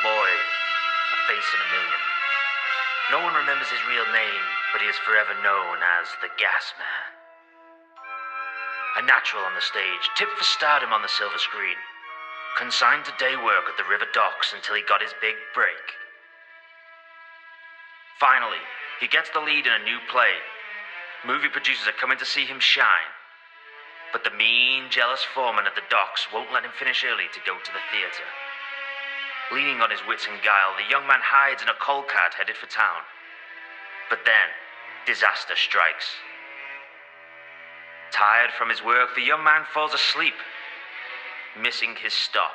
boy, a face in a million. No one remembers his real name, but he is forever known as the Gas Man. A natural on the stage, tipped for stardom on the silver screen. Consigned to day work at the river docks until he got his big break. Finally, he gets the lead in a new play. Movie producers are coming to see him shine. But the mean, jealous foreman at the docks won't let him finish early to go to the theatre. Leaning on his wits and guile, the young man hides in a coal cart headed for town. But then, disaster strikes. Tired from his work, the young man falls asleep, missing his stop.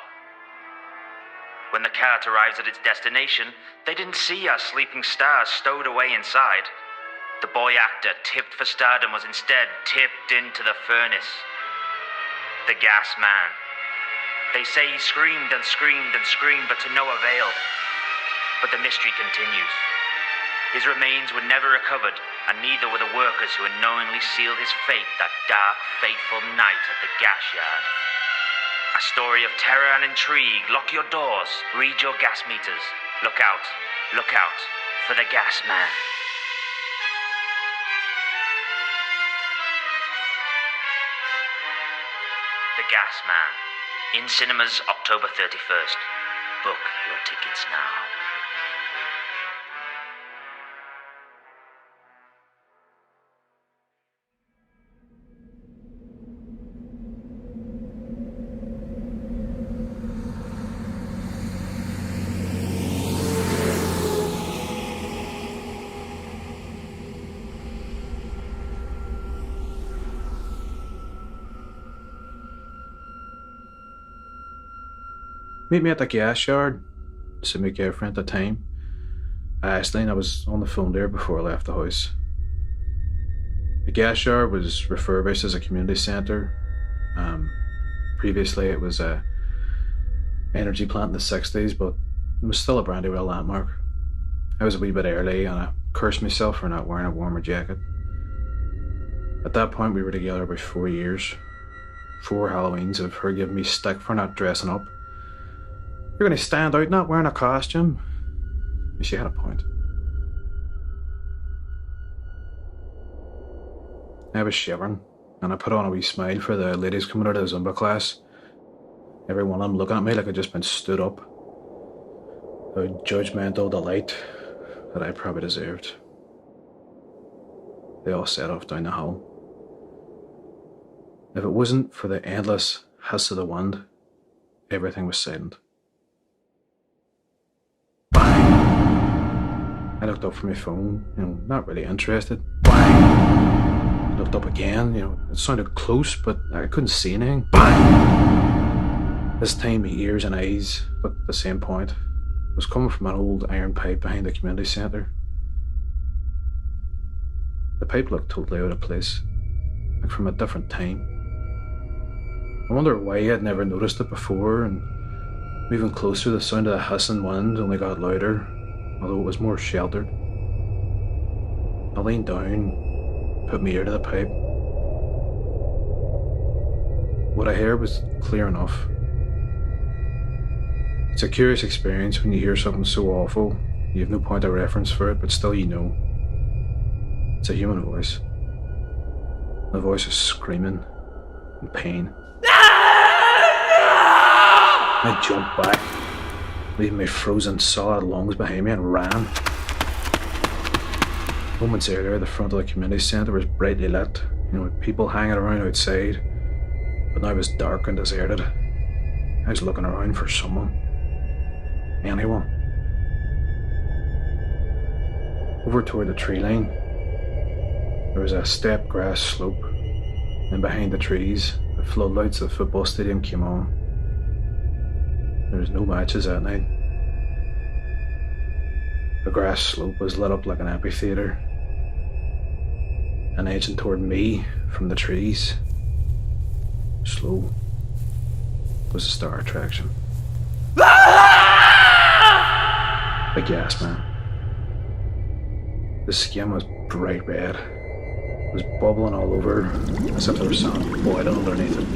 When the cart arrives at its destination, they didn't see our sleeping stars stowed away inside. The boy actor, tipped for stardom, was instead tipped into the furnace. The Gas Man. They say he screamed and screamed and screamed, but to no avail. But the mystery continues. His remains were never recovered, and neither were the workers who unknowingly sealed his fate that dark, fateful night at the gas yard. A story of terror and intrigue. Lock your doors, read your gas meters. Look out for the Gas Man. The Gas Man. In cinemas, October 31st. Book your tickets now. Meet me at the gas yard. Said my girlfriend at the time. Aisling, I was on the phone there before I left the house. The gas yard was refurbished as a community centre. Previously it was a energy plant in the 60s, but it was still a brandy well landmark. I was a wee bit early and I cursed myself for not wearing a warmer jacket. At that point we were together about 4 years. 4 Halloweens of her giving me stick for not dressing up. You're going to stand out not wearing a costume. She had a point. I was shivering, and I put on a wee smile for the ladies coming out of the Zumba class. Every one of them looking at me like I'd just been stood up. A judgmental delight that I probably deserved. They all set off down the hill. If it wasn't for the endless hiss of the wind, everything was silent. I looked up from my phone, not really interested. Bang! Looked up again, it sounded close, but I couldn't see anything. Bang! This time my ears and eyes looked at the same point. It was coming from an old iron pipe behind the community centre. The pipe looked totally out of place, like from a different time. I wonder why I'd never noticed it before, and moving closer, the sound of the hissing wind only got louder, although it was more sheltered. I leaned down, put my ear to the pipe. What I heard was clear enough. It's a curious experience when you hear something so awful, you have no point of reference for it, but still you know. It's a human voice. The voice is screaming in pain. I jumped back, leaving my frozen solid lungs behind me, and ran. Moments earlier, the front of the community centre was brightly lit, with people hanging around outside, but now it was dark and deserted. I was looking around for someone. Anyone. Over toward the tree line, there was a steep grass slope, and behind the trees, the floodlights of the football stadium came on. There was no matches that night. The grass slope was lit up like an amphitheatre, and edging toward me from the trees, slow, was a star attraction. The Gas Man. The skin was bright red. It was bubbling all over, as if there was something boiling underneath it.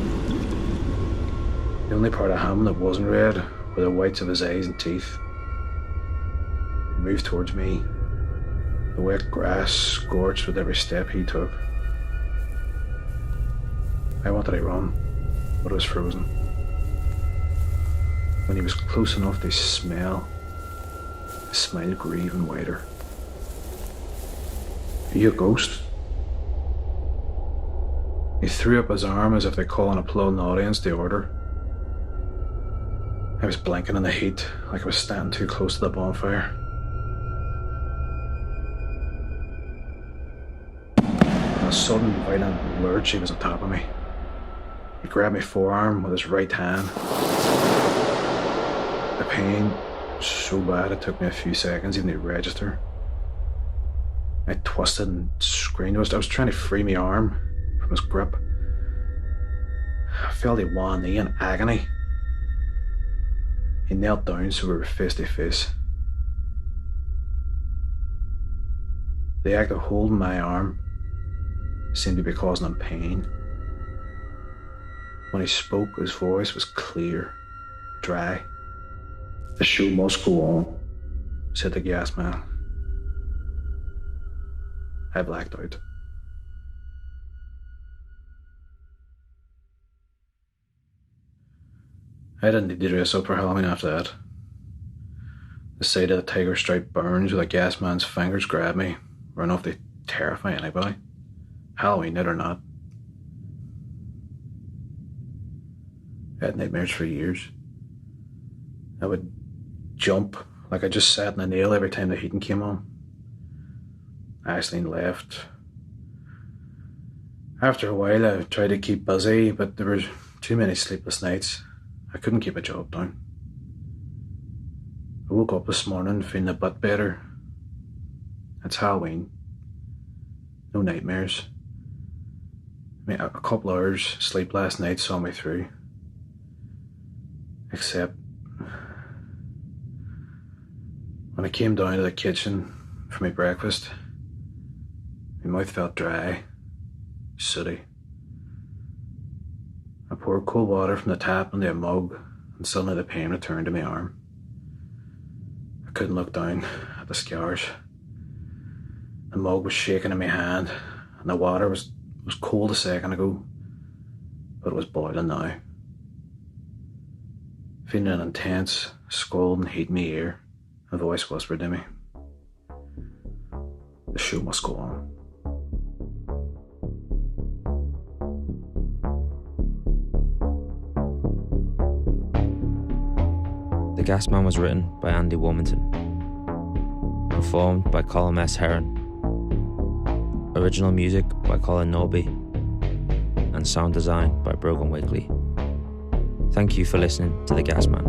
The only part of him that wasn't red were the whites of his eyes and teeth. moved towards me, the wet grass scorched with every step he took. I wanted to run, but it was frozen. When he was close enough to smell, his smile grew even wider. Are you a ghost? He threw up his arm as if to call an applauding audience to order. I was blinking in the heat, like I was standing too close to the bonfire. In a sudden, violent lurch, he was on top of me. He grabbed my forearm with his right hand. The pain was so bad it took me a few seconds even to register. I twisted and screamed. I was trying to free my arm from his grip. I felt a one knee in agony. He knelt down so we were face to face. The act of holding my arm seemed to be causing him pain. When he spoke, his voice was clear, dry. "The show must go on," said the gas man. I blacked out. I didn't need to dress up for Halloween after that. The sight of the tiger stripe burns where the gas man's fingers grabbed me were enough to terrify anybody, Halloween it or not. I had nightmares for years. I would jump like I just sat in a nail every time the heating came on. Aisling left. After a while I tried to keep busy, but there were too many sleepless nights. I couldn't keep a job down. I woke up this morning feeling a bit better. It's Halloween. No nightmares. I mean, a couple hours sleep last night saw me through. Except when I came down to the kitchen for my breakfast, my mouth felt dry, sooty. I poured cold water from the tap into a mug, and suddenly the pain returned to my arm. I couldn't look down at the scars. The mug was shaking in my hand, and the water was cold a second ago, but it was boiling now. Feeling an intense, scalding heat in my ear, a voice whispered to me, "The show must go on." The Gas Man was written by Andy Wilmington. Performed by Colm S. Heron. Original music by Colin Norby. And sound design by Brogan Wakely. Thank you for listening to The Gas Man.